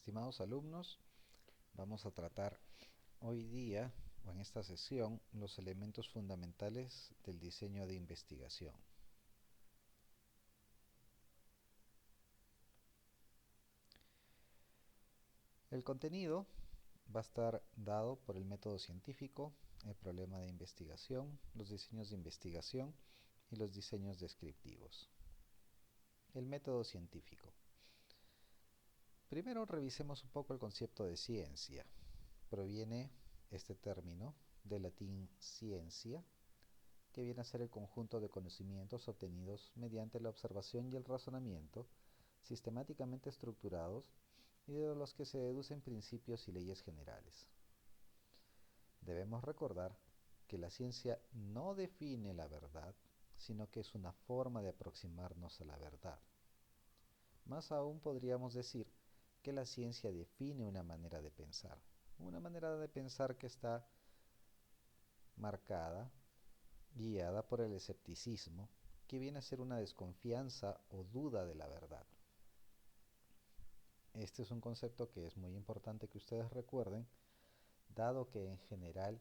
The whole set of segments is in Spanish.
Estimados alumnos, vamos a tratar hoy día o en esta sesión los elementos fundamentales del diseño de investigación. El contenido va a estar dado por el método científico, el problema de investigación, los diseños de investigación y los diseños descriptivos. El método científico. Primero revisemos un poco el concepto de ciencia. Proviene este término del latín scientia, que viene a ser el conjunto de conocimientos obtenidos mediante la observación y el razonamiento, sistemáticamente estructurados y de los que se deducen principios y leyes generales. Debemos recordar que la ciencia no define la verdad, sino que es una forma de aproximarnos a la verdad. Más aún podríamos decir que la ciencia define una manera de pensar que está marcada, guiada por el escepticismo, que viene a ser una desconfianza o duda de la verdad. Este es un concepto que es muy importante que ustedes recuerden, dado que en general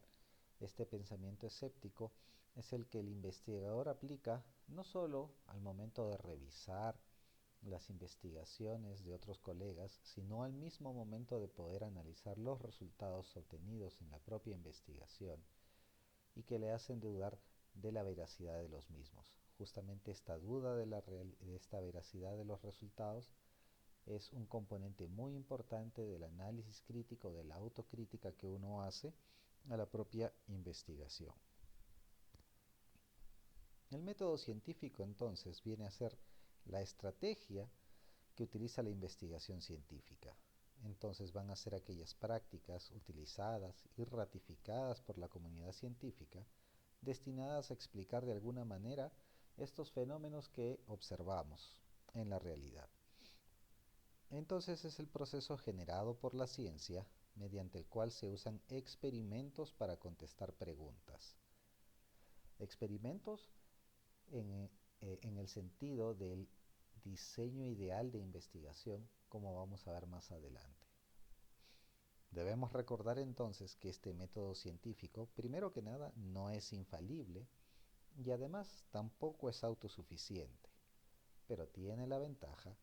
este pensamiento escéptico es el que el investigador aplica no solo al momento de revisar las investigaciones de otros colegas, sino al mismo momento de poder analizar los resultados obtenidos en la propia investigación y que le hacen dudar de la veracidad de los mismos. Justamente esta duda de esta veracidad de los resultados es un componente muy importante del análisis crítico, de la autocrítica que uno hace a la propia investigación. El método científico entonces viene a ser la estrategia que utiliza la investigación científica. Entonces van a ser aquellas prácticas utilizadas y ratificadas por la comunidad científica destinadas a explicar de alguna manera estos fenómenos que observamos en la realidad. Entonces es el proceso generado por la ciencia mediante el cual se usan experimentos para contestar preguntas. Experimentos en el sentido del diseño ideal de investigación, como vamos a ver más adelante. Debemos recordar entonces que este método científico, primero que nada, no es infalible y además tampoco es autosuficiente, pero tiene la ventaja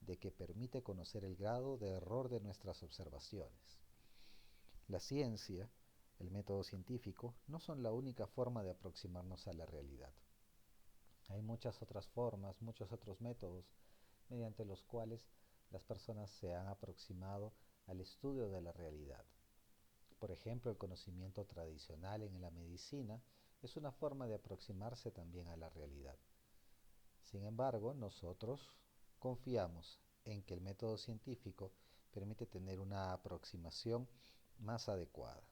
de que permite conocer el grado de error de nuestras observaciones. La ciencia, el método científico, no son la única forma de aproximarnos a la realidad. Hay muchas otras formas, muchos otros métodos mediante los cuales las personas se han aproximado al estudio de la realidad. Por ejemplo, el conocimiento tradicional en la medicina es una forma de aproximarse también a la realidad. Sin embargo, nosotros confiamos en que el método científico permite tener una aproximación más adecuada.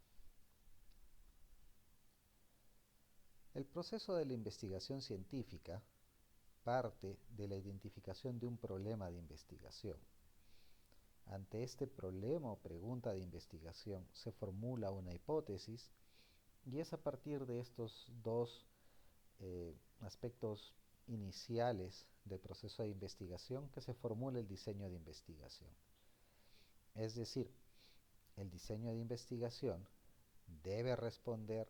El proceso de la investigación científica parte de la identificación de un problema de investigación. Ante este problema o pregunta de investigación se formula una hipótesis y es a partir de estos dos aspectos iniciales del proceso de investigación que se formula el diseño de investigación. Es decir, el diseño de investigación debe responder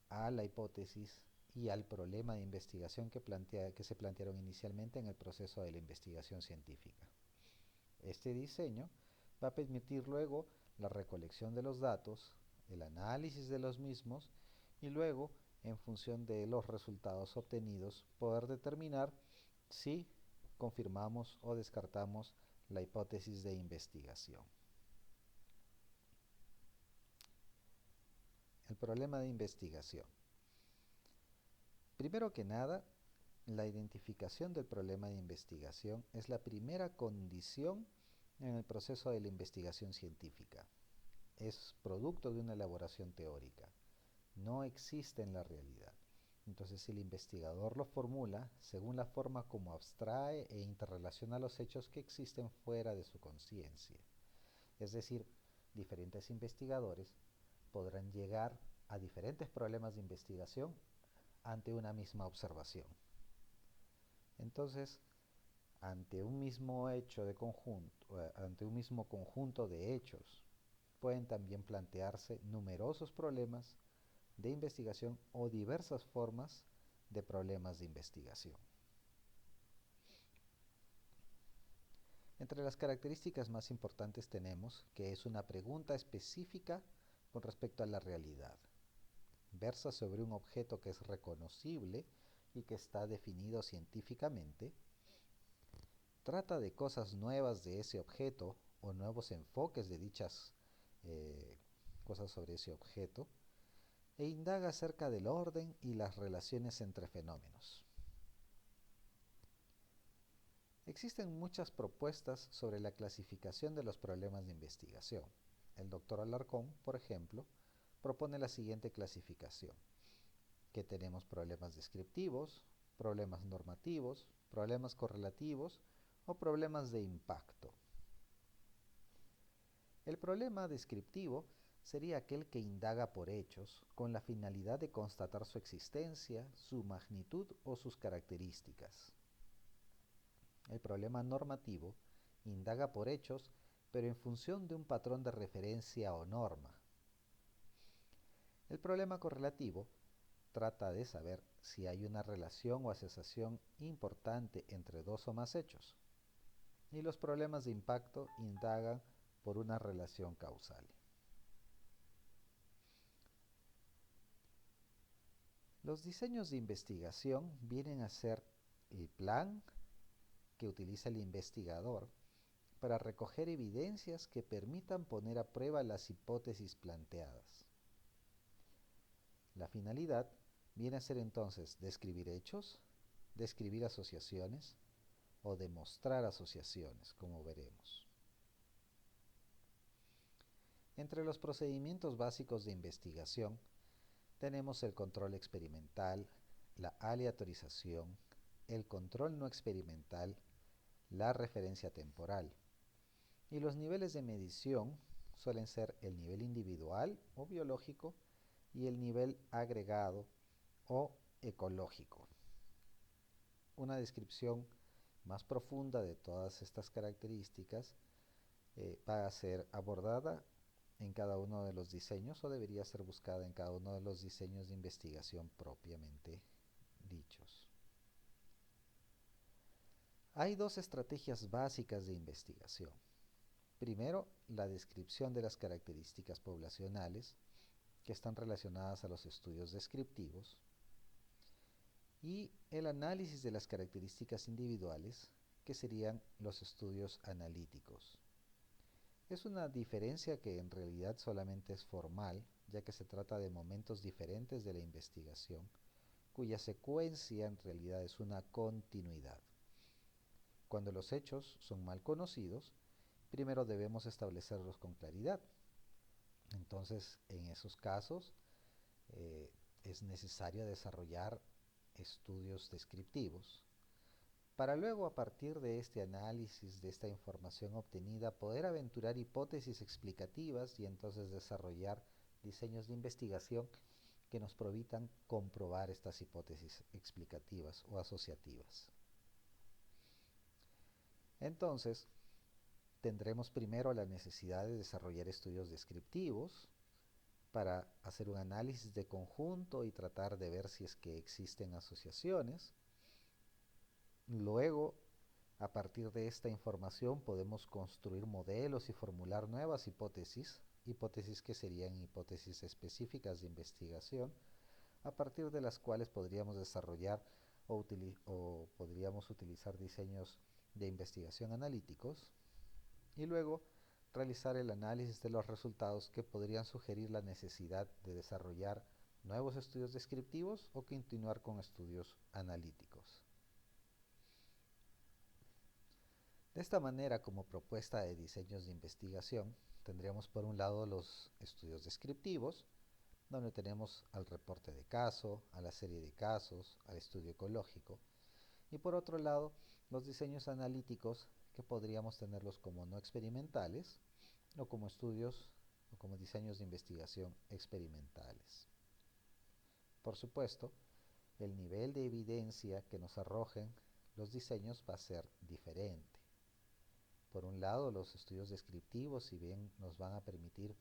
a la hipótesis y al problema de investigación que se plantearon inicialmente en el proceso de la investigación científica. Este diseño va a permitir luego la recolección de los datos, el análisis de los mismos y luego, en función de los resultados obtenidos, poder determinar si confirmamos o descartamos la hipótesis de investigación. El problema de investigación. Primero que nada, la identificación del problema de investigación es la primera condición en el proceso de la investigación científica. Es producto de una elaboración teórica. No existe en la realidad. Entonces, si el investigador lo formula según la forma como abstrae e interrelaciona los hechos que existen fuera de su conciencia. Es decir, diferentes investigadores podrán llegar a diferentes problemas de investigación ante una misma observación. Entonces, ante un mismo hecho de conjunto, ante un mismo conjunto de hechos, pueden también plantearse numerosos problemas de investigación o diversas formas de problemas de investigación. Entre las características más importantes tenemos que es una pregunta específica con respecto a la realidad. Versa sobre un objeto que es reconocible y que está definido científicamente. Trata de cosas nuevas de ese objeto o nuevos enfoques de dichas cosas sobre ese objeto e indaga acerca del orden y las relaciones entre fenómenos. Existen muchas propuestas sobre la clasificación de los problemas de investigación. El doctor Alarcón, por ejemplo, propone la siguiente clasificación, que tenemos problemas descriptivos, problemas normativos, problemas correlativos o problemas de impacto. El problema descriptivo sería aquel que indaga por hechos con la finalidad de constatar su existencia, su magnitud o sus características. El problema normativo indaga por hechos, pero en función de un patrón de referencia o norma. El problema correlativo trata de saber si hay una relación o asociación importante entre dos o más hechos. Y los problemas de impacto indagan por una relación causal. Los diseños de investigación vienen a ser el plan que utiliza el investigador para recoger evidencias que permitan poner a prueba las hipótesis planteadas. La finalidad viene a ser entonces describir hechos, describir asociaciones o demostrar asociaciones, como veremos. Entre los procedimientos básicos de investigación tenemos el control experimental, la aleatorización, el control no experimental, la referencia temporal. Y los niveles de medición suelen ser el nivel individual o biológico y el nivel agregado o ecológico. Una descripción más profunda de todas estas características va a ser abordada en cada uno de los diseños o debería ser buscada en cada uno de los diseños de investigación propiamente dichos. Hay dos estrategias básicas de investigación. Primero, la descripción de las características poblacionales que están relacionadas a los estudios descriptivos y el análisis de las características individuales que serían los estudios analíticos. Es una diferencia que en realidad solamente es formal, ya que se trata de momentos diferentes de la investigación, cuya secuencia en realidad es una continuidad. Cuando los hechos son mal conocidos, primero debemos establecerlos con claridad. Entonces, en esos casos, es necesario desarrollar estudios descriptivos para luego, a partir de este análisis, de esta información obtenida, poder aventurar hipótesis explicativas y entonces desarrollar diseños de investigación que nos permitan comprobar estas hipótesis explicativas o asociativas. Entonces, tendremos primero la necesidad de desarrollar estudios descriptivos para hacer un análisis de conjunto y tratar de ver si es que existen asociaciones. Luego, a partir de esta información podemos construir modelos y formular nuevas hipótesis que serían hipótesis específicas de investigación, a partir de las cuales podríamos desarrollar o podríamos utilizar diseños de investigación analíticos y luego realizar el análisis de los resultados que podrían sugerir la necesidad de desarrollar nuevos estudios descriptivos o continuar con estudios analíticos. De esta manera, como propuesta de diseños de investigación, tendríamos por un lado los estudios descriptivos, donde tenemos al reporte de caso, a la serie de casos, al estudio ecológico, y por otro lado, los diseños analíticos, que podríamos tenerlos como no experimentales, o como estudios o como diseños de investigación experimentales. Por supuesto, el nivel de evidencia que nos arrojen los diseños va a ser diferente. Por un lado, los estudios descriptivos, si bien nos van a permitir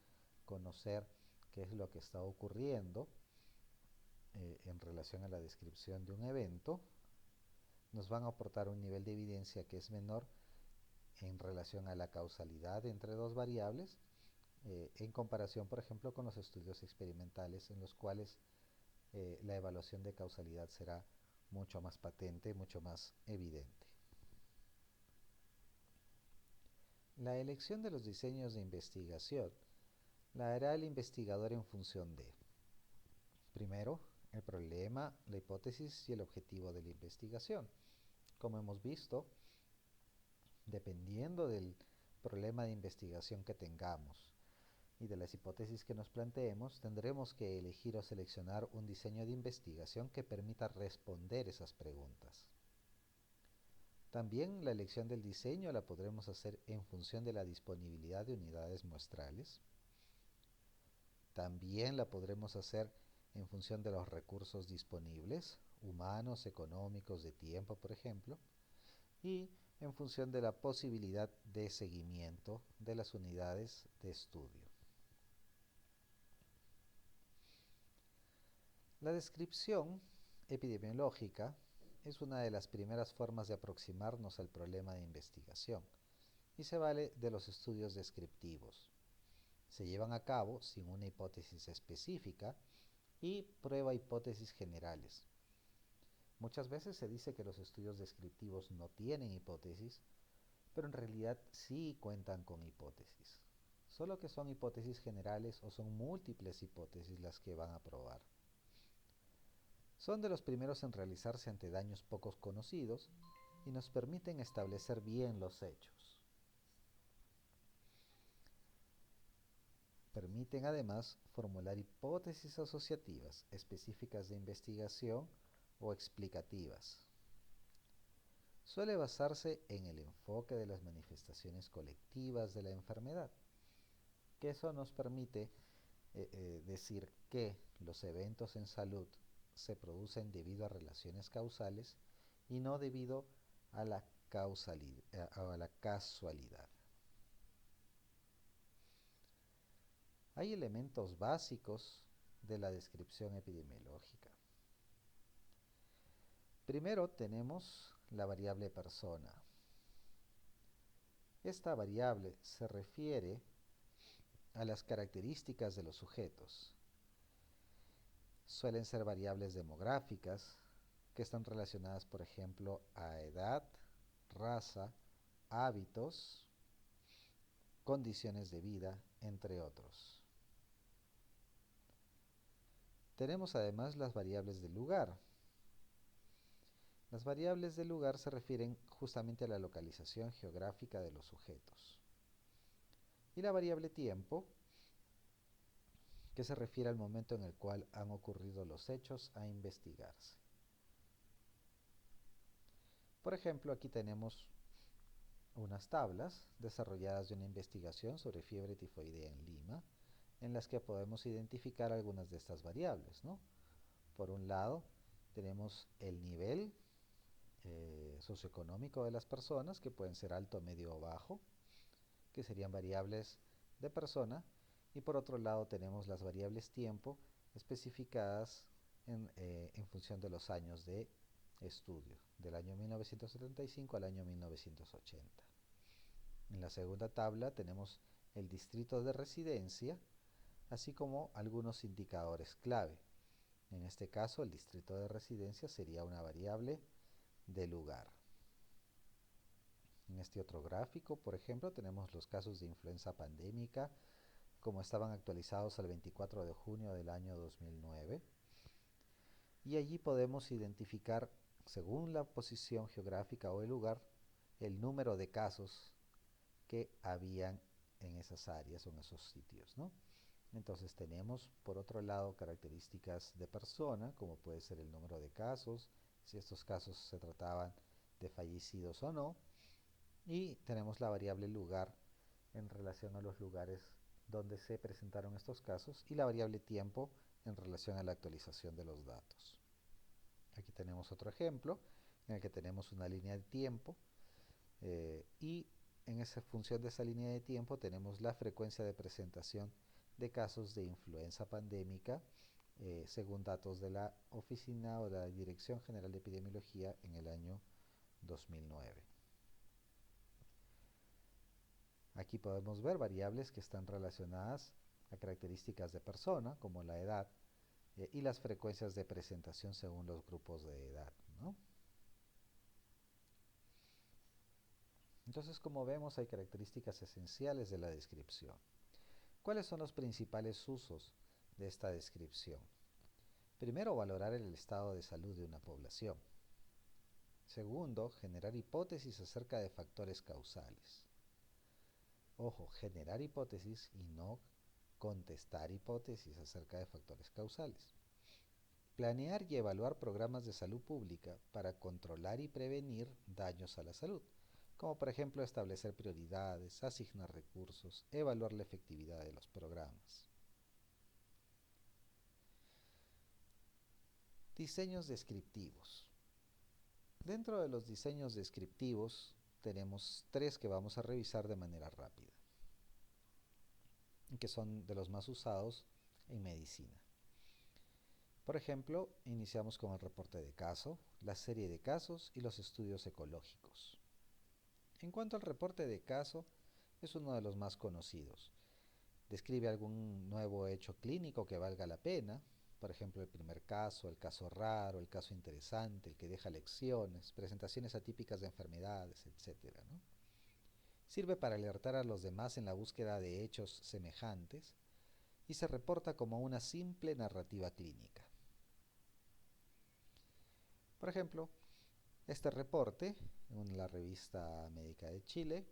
conocer qué es lo que está ocurriendo en relación a la descripción de un evento, nos van a aportar un nivel de evidencia que es menor en relación a la causalidad entre dos variables, en comparación, por ejemplo, con los estudios experimentales en los cuales la evaluación de causalidad será mucho más patente, mucho más evidente. La elección de los diseños de investigación la hará el investigador en función de, primero, el problema, la hipótesis y el objetivo de la investigación. Como hemos visto, dependiendo del problema de investigación que tengamos y de las hipótesis que nos planteemos, tendremos que elegir o seleccionar un diseño de investigación que permita responder esas preguntas. También la elección del diseño la podremos hacer en función de la disponibilidad de unidades muestrales. También la podremos hacer en función de los recursos disponibles, humanos, económicos, de tiempo, por ejemplo, y en función de la posibilidad de seguimiento de las unidades de estudio. La descripción epidemiológica es una de las primeras formas de aproximarnos al problema de investigación y se vale de los estudios descriptivos. Se llevan a cabo sin una hipótesis específica y prueba hipótesis generales. Muchas veces se dice que los estudios descriptivos no tienen hipótesis, pero en realidad sí cuentan con hipótesis. Solo que son hipótesis generales o son múltiples hipótesis las que van a probar. Son de los primeros en realizarse ante daños pocos conocidos y nos permiten establecer bien los hechos. Permiten además formular hipótesis asociativas, específicas de investigación o explicativas. Suele basarse en el enfoque de las manifestaciones colectivas de la enfermedad, que eso nos permite decir que los eventos en salud se producen debido a relaciones causales y no debido a la casualidad. Hay elementos básicos de la descripción epidemiológica. Primero tenemos la variable persona. Esta variable se refiere a las características de los sujetos. Suelen ser variables demográficas que están relacionadas, por ejemplo, a edad, raza, hábitos, condiciones de vida, entre otros. Tenemos además las variables del lugar. Las variables del lugar se refieren justamente a la localización geográfica de los sujetos. Y la variable tiempo, que se refiere al momento en el cual han ocurrido los hechos a investigarse. Por ejemplo, aquí tenemos unas tablas desarrolladas de una investigación sobre fiebre tifoidea en Lima, en las que podemos identificar algunas de estas variables, ¿no? Por un lado, tenemos el nivel socioeconómico de las personas, que pueden ser alto, medio o bajo, que serían variables de persona, y por otro lado tenemos las variables tiempo especificadas en función de los años de estudio, del año 1975 al año 1980. En la segunda tabla tenemos el distrito de residencia, así como algunos indicadores clave. En este caso, el distrito de residencia sería una variable de lugar. En este otro gráfico, por ejemplo, tenemos los casos de influenza pandémica, como estaban actualizados al 24 de junio del año 2009. Y allí podemos identificar, según la posición geográfica o el lugar, el número de casos que habían en esas áreas o en esos sitios, ¿no? Entonces tenemos, por otro lado, características de persona, como puede ser el número de casos, si estos casos se trataban de fallecidos o no, y tenemos la variable lugar en relación a los lugares donde se presentaron estos casos y la variable tiempo en relación a la actualización de los datos. Aquí tenemos otro ejemplo en el que tenemos una línea de tiempo y en esa función de esa línea de tiempo tenemos la frecuencia de presentación de casos de influenza pandémica según datos de la Oficina o de la Dirección General de Epidemiología en el año 2009. Aquí podemos ver variables que están relacionadas a características de persona, como la edad, y las frecuencias de presentación según los grupos de edad, ¿no? Entonces, como vemos, hay características esenciales de la descripción. ¿Cuáles son los principales usos de esta descripción? Primero, valorar el estado de salud de una población. Segundo, generar hipótesis acerca de factores causales. Ojo, generar hipótesis y no contestar hipótesis acerca de factores causales. Planear y evaluar programas de salud pública para controlar y prevenir daños a la salud, como por ejemplo establecer prioridades, asignar recursos, evaluar la efectividad de los programas. Diseños descriptivos. Dentro de los diseños descriptivos tenemos 3 que vamos a revisar de manera rápida, que son de los más usados en medicina. Por ejemplo, iniciamos con el reporte de caso, la serie de casos y los estudios ecológicos. En cuanto al reporte de caso, es uno de los más conocidos. Describe algún nuevo hecho clínico que valga la pena, por ejemplo, el primer caso, el caso raro, el caso interesante, el que deja lecciones, presentaciones atípicas de enfermedades, etc., ¿no? Sirve para alertar a los demás en la búsqueda de hechos semejantes y se reporta como una simple narrativa clínica. Por ejemplo, este reporte en la revista Médica de Chile,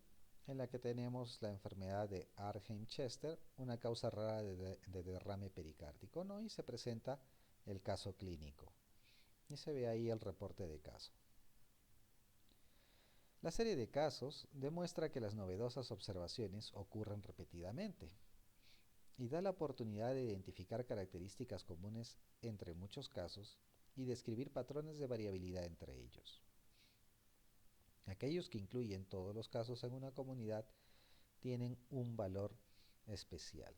en la que tenemos la enfermedad de Ardheim-Chester, una causa rara de derrame pericárdico, ¿no? Y se presenta el caso clínico. Y se ve ahí el reporte de caso. La serie de casos demuestra que las novedosas observaciones ocurren repetidamente y da la oportunidad de identificar características comunes entre muchos casos y describir patrones de variabilidad entre ellos. Aquellos que incluyen todos los casos en una comunidad tienen un valor especial.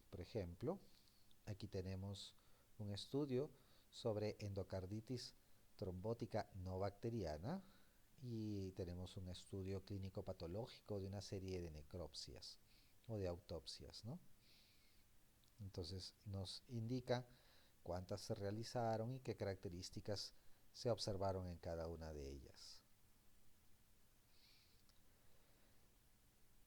Por ejemplo, aquí tenemos un estudio sobre endocarditis trombótica no bacteriana y tenemos un estudio clínico patológico de una serie de necropsias o de autopsias, ¿no? Entonces nos indica cuántas se realizaron y qué características se observaron en cada una de ellas.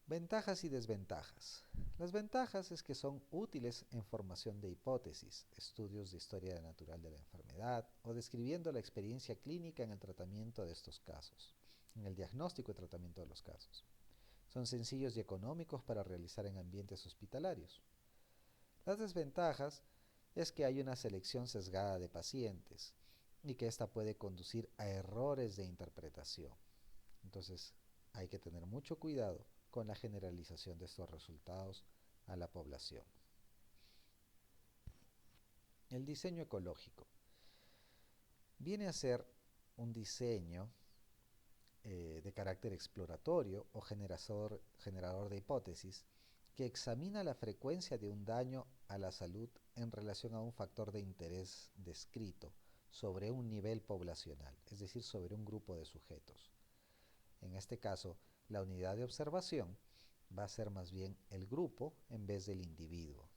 Ventajas y desventajas. Las ventajas es que son útiles en formación de hipótesis, estudios de historia natural de la enfermedad o describiendo la experiencia clínica en el tratamiento de estos casos, en el diagnóstico y tratamiento de los casos. Son sencillos y económicos para realizar en ambientes hospitalarios. Las desventajas es que hay una selección sesgada de pacientes y que ésta puede conducir a errores de interpretación. Entonces, hay que tener mucho cuidado con la generalización de estos resultados a la población. El diseño ecológico viene a ser un diseño de carácter exploratorio o generador de hipótesis que examina la frecuencia de un daño a la salud en relación a un factor de interés descrito sobre un nivel poblacional, es decir, sobre un grupo de sujetos. En este caso, la unidad de observación va a ser más bien el grupo en vez del individuo.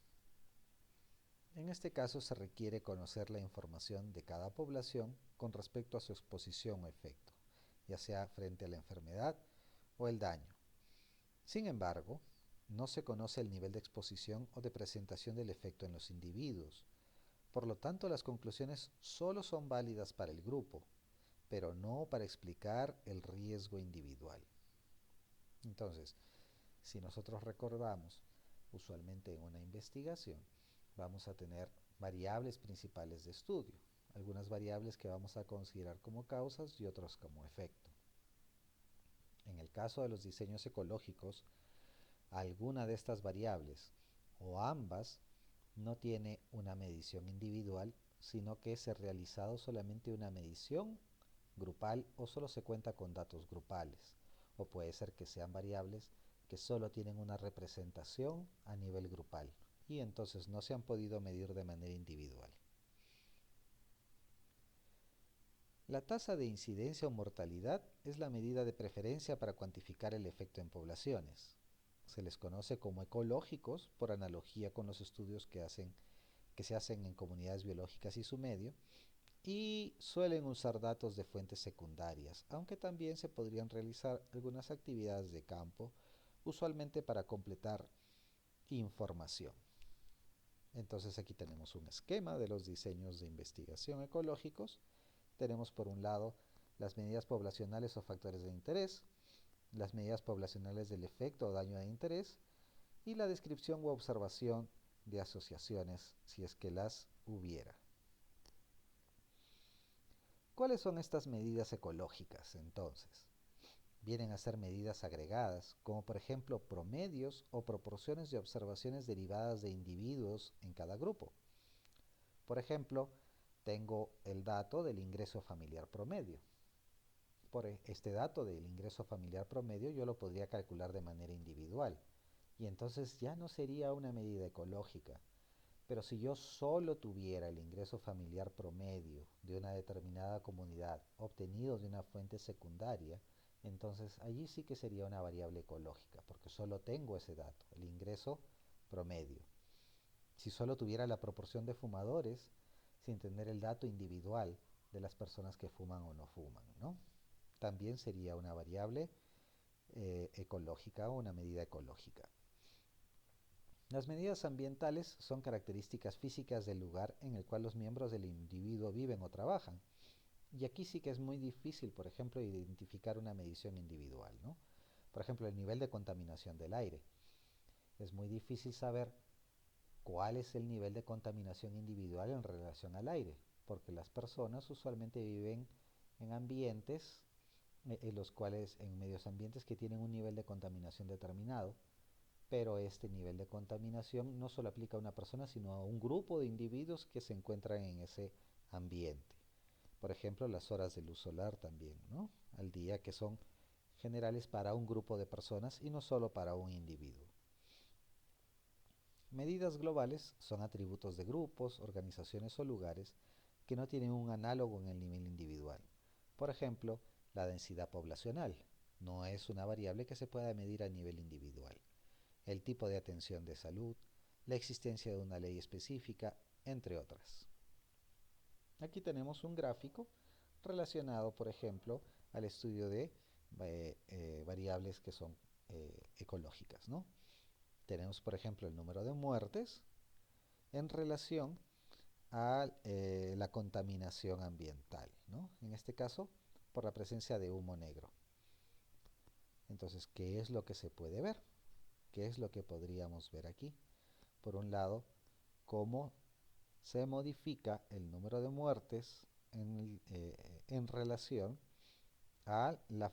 En este caso se requiere conocer la información de cada población con respecto a su exposición o efecto, ya sea frente a la enfermedad o el daño. Sin embargo, no se conoce el nivel de exposición o de presentación del efecto en los individuos. Por lo tanto, las conclusiones solo son válidas para el grupo, pero no para explicar el riesgo individual. Entonces, si nosotros recordamos, usualmente en una investigación, vamos a tener variables principales de estudio, algunas variables que vamos a considerar como causas y otras como efecto. En el caso de los diseños ecológicos, alguna de estas variables o ambas no tiene una medición individual, sino que se ha realizado solamente una medición grupal o solo se cuenta con datos grupales, o puede ser que sean variables que solo tienen una representación a nivel grupal y entonces no se han podido medir de manera individual. La tasa de incidencia o mortalidad es la medida de preferencia para cuantificar el efecto en poblaciones. Se les conoce como ecológicos por analogía con los estudios que se hacen en comunidades biológicas y su medio, y suelen usar datos de fuentes secundarias, aunque también se podrían realizar algunas actividades de campo, usualmente para completar información. Entonces aquí tenemos un esquema de los diseños de investigación ecológicos. Tenemos por un lado las medidas poblacionales o factores de interés, las medidas poblacionales del efecto o daño de interés y la descripción u observación de asociaciones si es que las hubiera. ¿Cuáles son estas medidas ecológicas entonces? Vienen a ser medidas agregadas, como por ejemplo promedios o proporciones de observaciones derivadas de individuos en cada grupo. Por ejemplo, tengo el dato del ingreso familiar promedio. Por este dato del ingreso familiar promedio yo lo podría calcular de manera individual y entonces ya no sería una medida ecológica. Pero si yo solo tuviera el ingreso familiar promedio de una determinada comunidad obtenido de una fuente secundaria, entonces allí sí que sería una variable ecológica, porque solo tengo ese dato, el ingreso promedio. Si solo tuviera la proporción de fumadores, sin tener el dato individual de las personas que fuman o no fuman, ¿no? También sería una variable ecológica o una medida ecológica. Las medidas ambientales son características físicas del lugar en el cual los miembros del individuo viven o trabajan. Y aquí sí que es muy difícil, por ejemplo, identificar una medición individual, ¿no? Por ejemplo, el nivel de contaminación del aire. Es muy difícil saber cuál es el nivel de contaminación individual en relación al aire, porque las personas usualmente viven en ambientes en los cuales, en medios ambientes que tienen un nivel de contaminación determinado, pero este nivel de contaminación no solo aplica a una persona, sino a un grupo de individuos que se encuentran en ese ambiente. Por ejemplo, las horas de luz solar también, ¿no? Al día, que son generales para un grupo de personas y no solo para un individuo. Medidas globales son atributos de grupos, organizaciones o lugares que no tienen un análogo en el nivel individual. Por ejemplo, la densidad poblacional no es una variable que se pueda medir a nivel individual. El tipo de atención de salud, la existencia de una ley específica, entre otras. Aquí tenemos un gráfico relacionado, por ejemplo, al estudio de variables que son ecológicas, ¿no? Tenemos, por ejemplo, el número de muertes en relación a la contaminación ambiental, ¿no? En este caso, por la presencia de humo negro. Entonces, ¿qué es lo que se puede ver? ¿Qué es lo que podríamos ver aquí? Por un lado, cómo se modifica el número de muertes en relación a la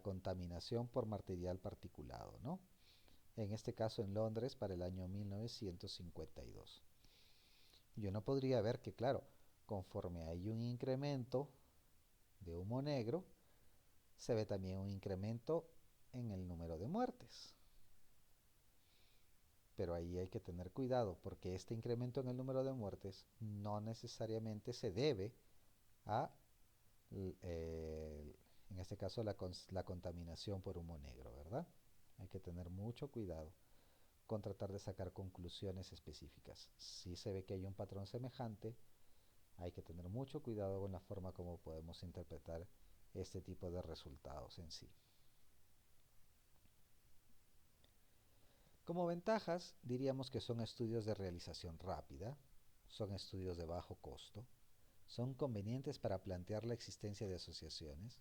contaminación por material particulado, ¿no? En este caso en Londres para el año 1952. Y uno podría ver que, claro, conforme hay un incremento de humo negro, se ve también un incremento en el número de muertes. Pero ahí hay que tener cuidado porque este incremento en el número de muertes no necesariamente se debe a, en este caso, la contaminación por humo negro, ¿verdad? Hay que tener mucho cuidado con tratar de sacar conclusiones específicas. Si se ve que hay un patrón semejante, hay que tener mucho cuidado con la forma como podemos interpretar este tipo de resultados en sí. Como ventajas, diríamos que son estudios de realización rápida, son estudios de bajo costo, son convenientes para plantear la existencia de asociaciones,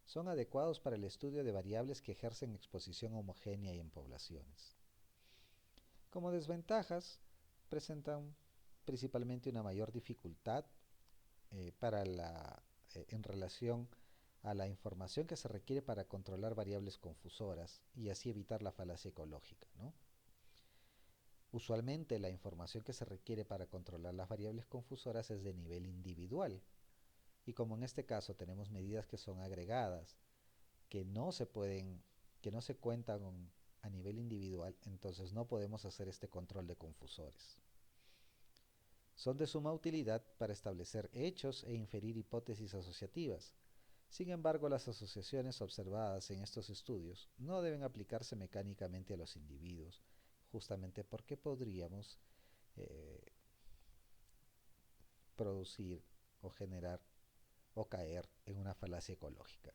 son adecuados para el estudio de variables que ejercen exposición homogénea y en poblaciones. Como desventajas, presentan principalmente una mayor dificultad en relación a la información que se requiere para controlar variables confusoras y así evitar la falacia ecológica, ¿no? Usualmente la información que se requiere para controlar las variables confusoras es de nivel individual Y como en este caso tenemos medidas que son agregadas, que no se pueden, que no se cuentan a nivel individual, entonces no podemos hacer este control de confusores. Son de suma utilidad para establecer hechos e inferir hipótesis asociativas. Sin embargo, las asociaciones observadas en estos estudios no deben aplicarse mecánicamente a los individuos, justamente porque podríamos eh, producir o generar o caer en una falacia ecológica.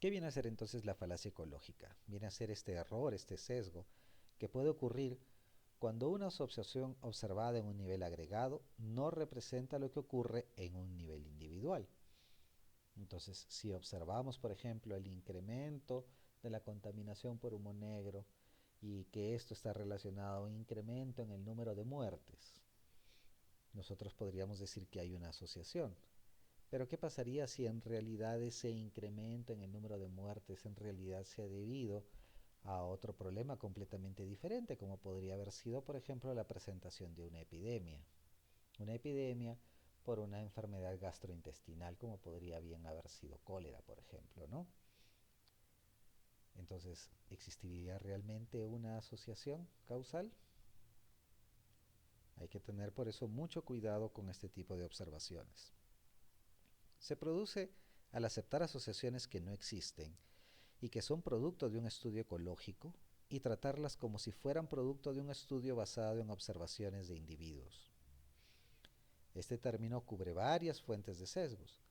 ¿Qué viene a ser entonces la falacia ecológica? Viene a ser este error, este sesgo, que puede ocurrir cuando una asociación observada en un nivel agregado no representa lo que ocurre en un nivel individual. Entonces, si observamos, por ejemplo, el incremento de la contaminación por humo negro y que esto está relacionado a un incremento en el número de muertes, nosotros podríamos decir que hay una asociación. Pero ¿qué pasaría si en realidad ese incremento en el número de muertes en realidad se ha debido a otro problema completamente diferente, como podría haber sido, por ejemplo, la presentación de una epidemia? Una epidemia por una enfermedad gastrointestinal, como podría bien haber sido cólera, por ejemplo, ¿no? Entonces, ¿existiría realmente una asociación causal? Hay que tener por eso mucho cuidado con este tipo de observaciones. Se produce al aceptar asociaciones que no existen y que son producto de un estudio ecológico y tratarlas como si fueran producto de un estudio basado en observaciones de individuos. Este término cubre varias fuentes de sesgos.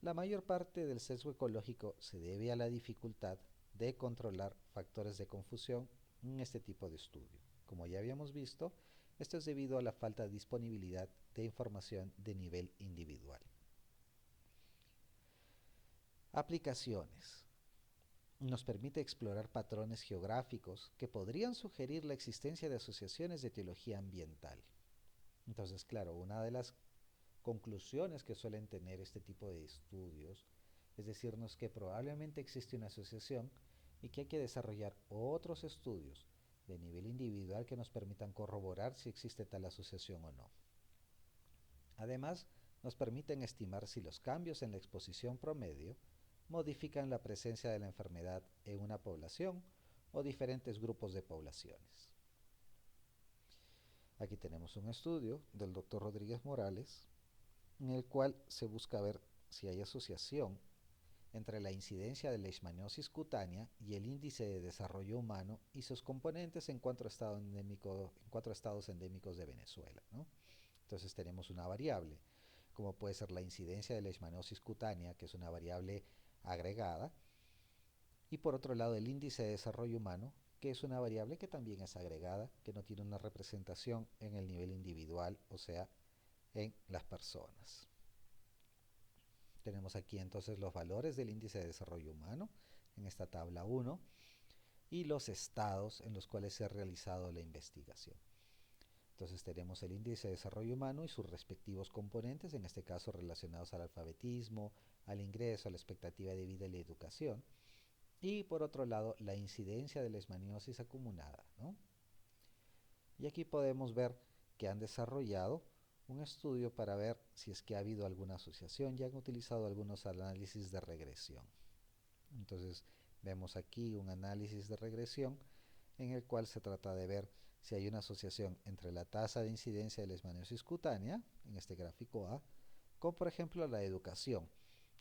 La mayor parte del sesgo ecológico se debe a la dificultad de controlar factores de confusión en este tipo de estudio. Como ya habíamos visto, esto es debido a la falta de disponibilidad de información de nivel individual. Aplicaciones. Nos permite explorar patrones geográficos que podrían sugerir la existencia de asociaciones de etiología ambiental. Entonces, claro, una de las conclusiones que suelen tener este tipo de estudios es decirnos que probablemente existe una asociación y que hay que desarrollar otros estudios de nivel individual que nos permitan corroborar si existe tal asociación o no. Además, nos permiten estimar si los cambios en la exposición promedio modifican la presencia de la enfermedad en una población o diferentes grupos de poblaciones. Aquí tenemos un estudio del doctor Rodríguez Morales en el cual se busca ver si hay asociación entre la incidencia de leishmaniosis cutánea y el índice de desarrollo humano y sus componentes en 4 estados endémicos de Venezuela, ¿no? Entonces tenemos una variable, como puede ser la incidencia de leishmaniosis cutánea, que es una variable agregada, y por otro lado el índice de desarrollo humano, que es una variable que también es agregada, que no tiene una representación en el nivel individual, o sea, en las personas. Tenemos aquí entonces los valores del índice de desarrollo humano en esta tabla 1 y los estados en los cuales se ha realizado la investigación. Entonces tenemos el índice de desarrollo humano y sus respectivos componentes, en este caso relacionados al alfabetismo, al ingreso, a la expectativa de vida y la educación. Y por otro lado, la incidencia de leishmaniosis acumulada, ¿no? Y aquí podemos ver que han desarrollado un estudio para ver si es que ha habido alguna asociación y han utilizado algunos análisis de regresión. Entonces vemos aquí un análisis de regresión en el cual se trata de ver si hay una asociación entre la tasa de incidencia de leishmaniosis cutánea, en este gráfico A, con por ejemplo la educación,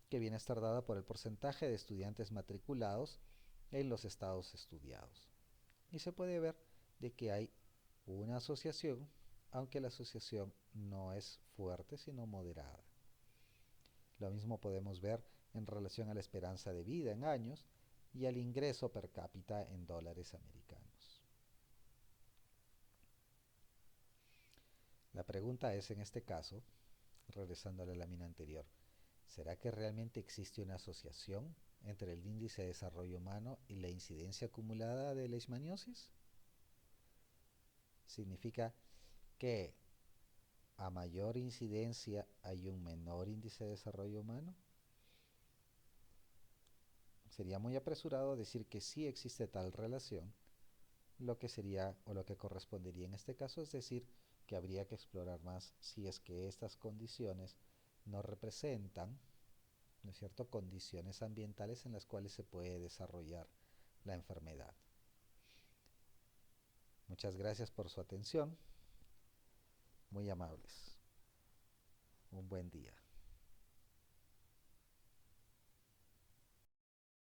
que viene a estar dada por el porcentaje de estudiantes matriculados en los estados estudiados. Y se puede ver de que hay una asociación, aunque la asociación no es fuerte, sino moderada. Lo mismo podemos ver en relación a la esperanza de vida en años y al ingreso per cápita en dólares americanos. La pregunta es, en este caso, regresando a la lámina anterior, ¿será que realmente existe una asociación entre el índice de desarrollo humano y la incidencia acumulada de leishmaniosis? Significa que a mayor incidencia hay un menor índice de desarrollo humano. Sería muy apresurado decir que sí existe tal relación. Lo que sería o lo que correspondería en este caso es decir que habría que explorar más si es que estas condiciones no representan, ¿no es cierto?, condiciones ambientales en las cuales se puede desarrollar la enfermedad. Muchas gracias por su atención, muy amables. Un buen día.